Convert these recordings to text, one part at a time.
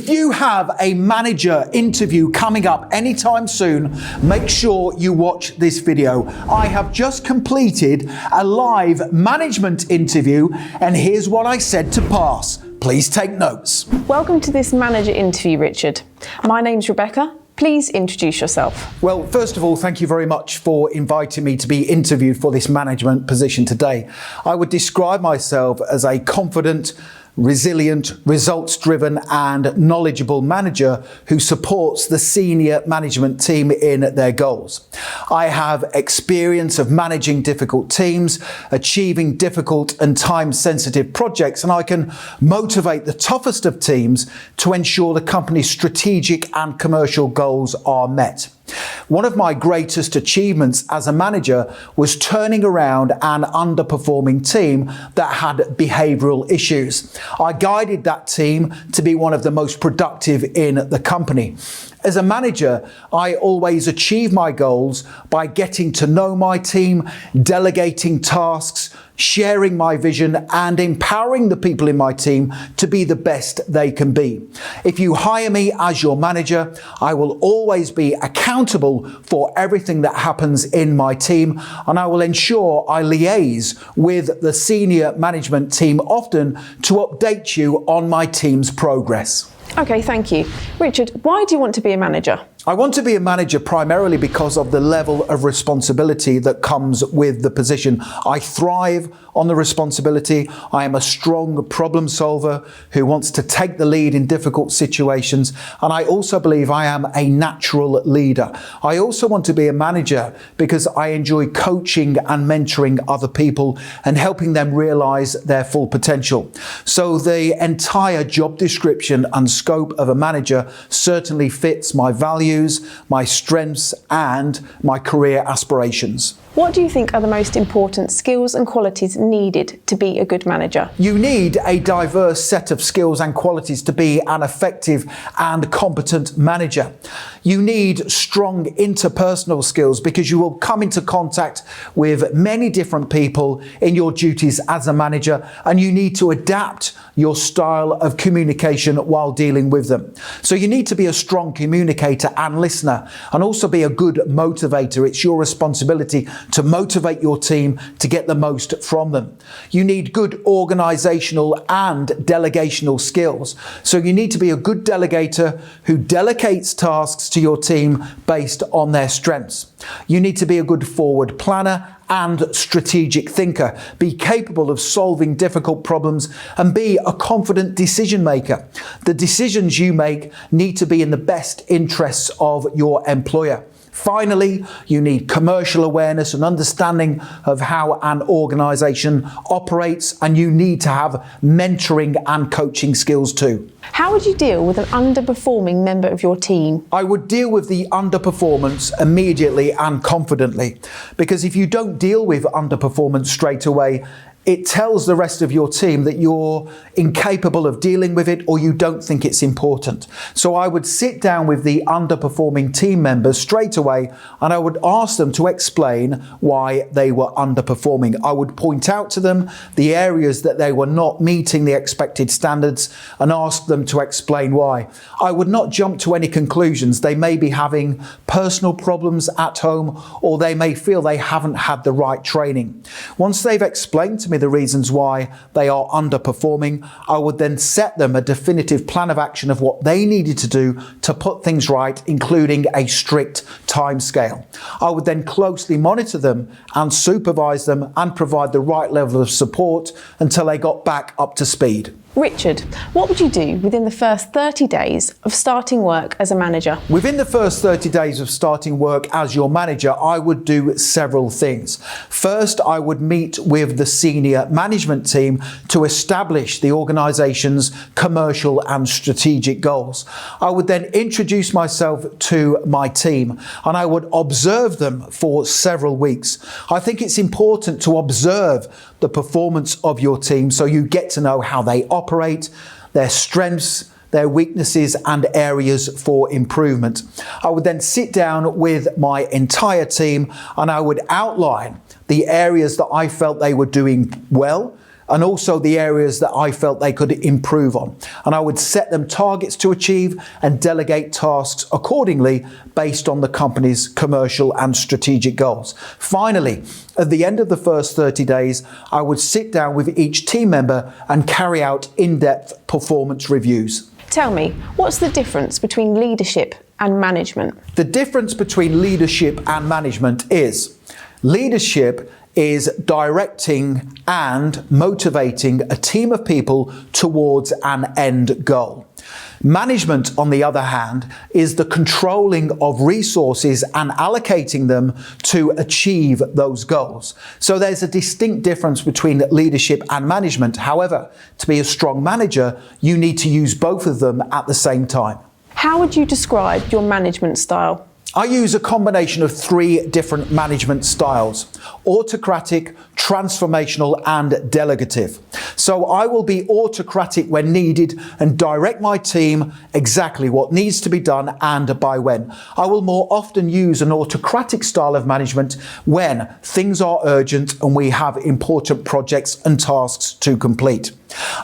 If you have a manager interview coming up anytime soon, make sure you watch this video. I have just completed a live management interview, and here's what I said to pass. Please take notes. Welcome to this manager interview, Richard. My name's Rebecca. Please introduce yourself. Well, first of all, thank you very much for inviting me to be interviewed for this management position today. I would describe myself as a confident, resilient, results-driven and knowledgeable manager who supports the senior management team in their goals. I have experience of managing difficult teams, achieving difficult and time-sensitive projects, and I can motivate the toughest of teams to ensure the company's strategic and commercial goals are met. One of my greatest achievements as a manager was turning around an underperforming team that had behavioural issues. I guided that team to be one of the most productive in the company. As a manager, I always achieve my goals by getting to know my team, delegating tasks, sharing my vision and empowering the people in my team to be the best they can be. If you hire me as your manager, I will always be accountable for everything that happens in my team, and I will ensure I liaise with the senior management team often to update you on my team's progress. Okay, thank you. Richard, why do you want to be a manager? I want to be a manager primarily because of the level of responsibility that comes with the position. I thrive on the responsibility. I am a strong problem solver who wants to take the lead in difficult situations. And I also believe I am a natural leader. I also want to be a manager because I enjoy coaching and mentoring other people and helping them realize their full potential. So the entire job description and scope of a manager certainly fits my values, my strengths and my career aspirations. What do you think are the most important skills and qualities needed to be a good manager? You need a diverse set of skills and qualities to be an effective and competent manager. You need strong interpersonal skills because you will come into contact with many different people in your duties as a manager, and you need to adapt your style of communication while dealing with them. So you need to be a strong communicator and listener, and also be a good motivator. It's your responsibility to motivate your team to get the most from them. You need good organizational and delegational skills. So you need to be a good delegator who delegates tasks to your team based on their strengths. You need to be a good forward planner and strategic thinker, be capable of solving difficult problems and be a confident decision maker. The decisions you make need to be in the best interests of your employer. Finally, you need commercial awareness and understanding of how an organization operates, and you need to have mentoring and coaching skills too. How would you deal with an underperforming member of your team? I would deal with the underperformance immediately and confidently, because if you don't deal with underperformance straight away, it tells the rest of your team that you're incapable of dealing with it or you don't think it's important. So I would sit down with the underperforming team members straight away and I would ask them to explain why they were underperforming. I would point out to them the areas that they were not meeting the expected standards and ask them to explain why. I would not jump to any conclusions. They may be having personal problems at home, or they may feel they haven't had the right training. Once they've explained to me the reasons why they are underperforming, I would then set them a definitive plan of action of what they needed to do to put things right, including a strict timescale. I would then closely monitor them and supervise them and provide the right level of support until they got back up to speed. Richard, what would you do within the first 30 days of starting work as a manager? Within the first 30 days of starting work as your manager, I would do several things. First, I would meet with the senior management team to establish the organization's commercial and strategic goals. I would then introduce myself to my team and I would observe them for several weeks. I think it's important to observe the performance of your team so you get to know how they operate, their strengths, their weaknesses and areas for improvement. I would then sit down with my entire team and I would outline the areas that I felt they were doing well and also the areas that I felt they could improve on. And I would set them targets to achieve and delegate tasks accordingly based on the company's commercial and strategic goals. Finally, at the end of the first 30 days, I would sit down with each team member and carry out in-depth performance reviews. Tell me, what's the difference between leadership and management? The difference between leadership and management is leadership is directing and motivating a team of people towards an end goal. Management, on the other hand, is the controlling of resources and allocating them to achieve those goals. So there's a distinct difference between leadership and management. However, to be a strong manager, you need to use both of them at the same time. How would you describe your management style? I use a combination of 3 different management styles: autocratic, transformational, and delegative. So I will be autocratic when needed and direct my team exactly what needs to be done and by when. I will more often use an autocratic style of management when things are urgent and we have important projects and tasks to complete.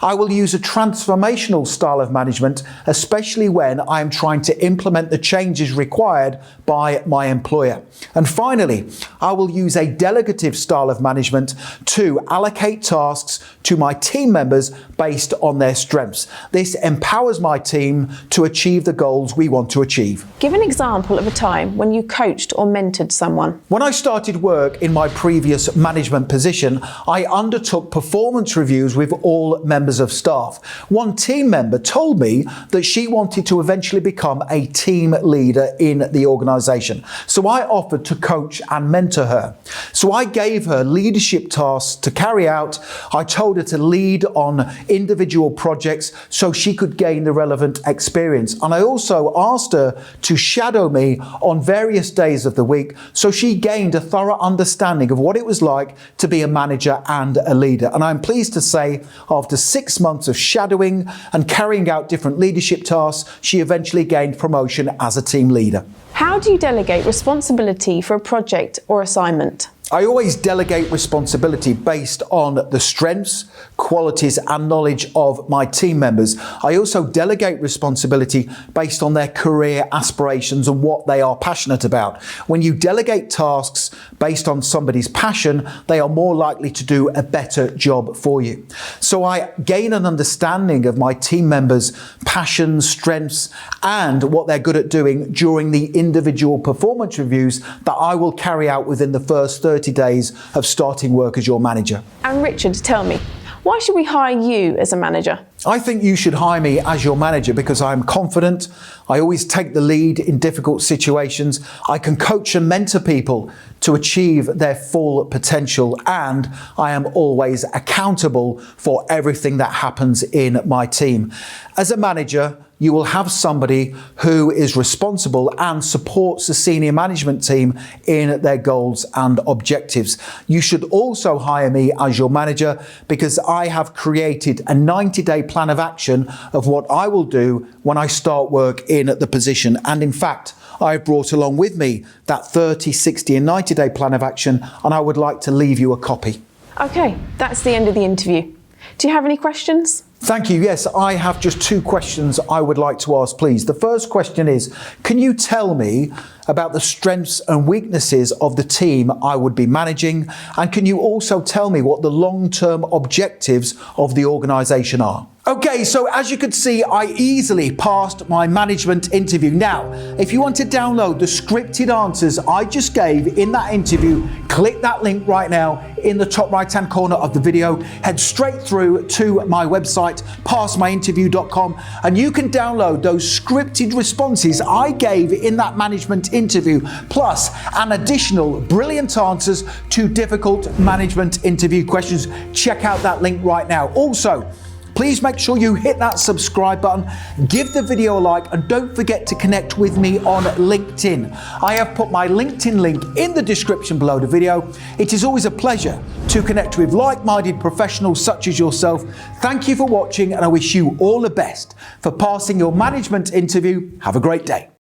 I will use a transformational style of management, especially when I am trying to implement the changes required by my employer. And finally, I will use a delegative style of management to allocate tasks to my team members based on their strengths. This empowers my team to achieve the goals we want to achieve. Give an example of a time when you coached or mentored someone. When I started work in my previous management position, I undertook performance reviews with all members of staff. One team member told me that she wanted to eventually become a team leader in the organisation. So I offered to coach and mentor her. So I gave her leadership tasks to carry out. I told her to lead on individual projects so she could gain the relevant experience. And I also asked her to shadow me on various days of the week so she gained a thorough understanding of what it was like to be a manager and a leader. And I'm pleased to say, after 6 months of shadowing and carrying out different leadership tasks, she eventually gained promotion as a team leader. How do you delegate responsibility for a project or assignment? I always delegate responsibility based on the strengths, qualities and knowledge of my team members. I also delegate responsibility based on their career aspirations and what they are passionate about. When you delegate tasks based on somebody's passion, they are more likely to do a better job for you. So I gain an understanding of my team members' passions, strengths and what they're good at doing during the individual performance reviews that I will carry out within the first 30 days of starting work as your manager. And Richard, tell me, why should we hire you as a manager? I think you should hire me as your manager because I'm confident. I always take the lead in difficult situations. I can coach and mentor people to achieve their full potential, and I am always accountable for everything that happens in my team. As a manager, you will have somebody who is responsible and supports the senior management team in their goals and objectives. You should also hire me as your manager because I have created a 90-day plan of action of what I will do when I start work in the position. And in fact, I've brought along with me that 30, 60 and 90-day plan of action, and I would like to leave you a copy. Okay, that's the end of the interview. Do you have any questions? Thank you. Yes, I have just 2 questions I would like to ask, please. The first question is, can you tell me about the strengths and weaknesses of the team I would be managing? And can you also tell me what the long-term objectives of the organisation are? Okay, so as you can see, I easily passed my management interview. Now, if you want to download the scripted answers I just gave in that interview, click that link right now in the top right-hand corner of the video. Head straight through to my website, passmyinterview.com, and you can download those scripted responses I gave in that management interview, plus an additional brilliant answers to difficult management interview questions. Check out that link right now. Also, please make sure you hit that subscribe button, give the video a like, and don't forget to connect with me on LinkedIn. I have put my LinkedIn link in the description below the video. It is always a pleasure to connect with like-minded professionals such as yourself. Thank you for watching, and I wish you all the best for passing your management interview. Have a great day.